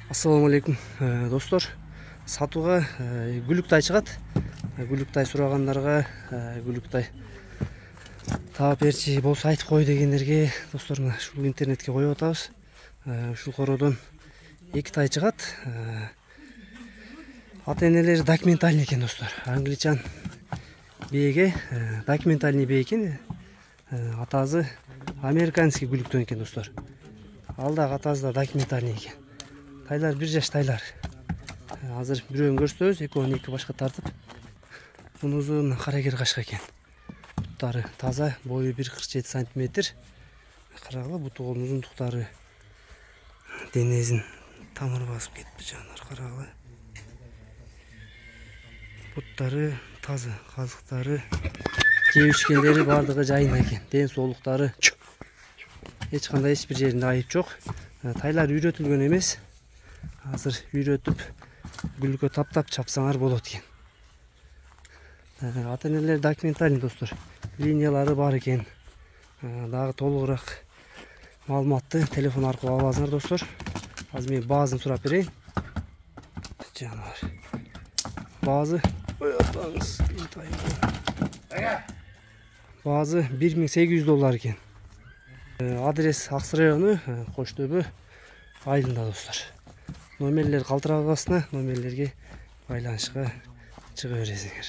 Ассаламу алейкум достор. Сатуга гүлүктай чыгат. Гүлүктай сурагандарга гүлүктай таап берчи болсо айтып кой дегендерге достор ушул интернетке коюп атабыз. Ушул кородон 2 тай чыгат. Ата энелери документальный экен достор. Англичан бээге документальный бээ экен. Атасы американский гүлүктөн экен достор. Ал дагы атасы да документальный экен. Тайлар 1 жаш тайлар. Азыр бирөөнү көрсөтөбүз, экөөнү эки башка тартып. Мунусу карагер кашка экен. Буттары таза, бою 1,47 см. Карагыла бутугунун узундуктары денесин тамыр басып кетти жанар, карагыла. Буттары таза, казыктары, жебишкендери бардыгы жайында экен. Ден соолуктары эч кандай эч бир жеринде айып жок. Тайлар үйрөтүлгөн эмес. Азыр үйрөтүп гүлгө таптап чапсаңар болот экен. Ата энелер документальный достор. Линиялары бар экен. Дагы толугураак маалыматты телефон аркылуу аласыңар достор. Азыр мен баазын сурап берейин. Жанар. Баазы Баазы $1800 экен. Адрес Аксы району, Кош Төбө айылында достор. Номерлер калтырабыз астына, номерлерге байланышка чыга бересиңер.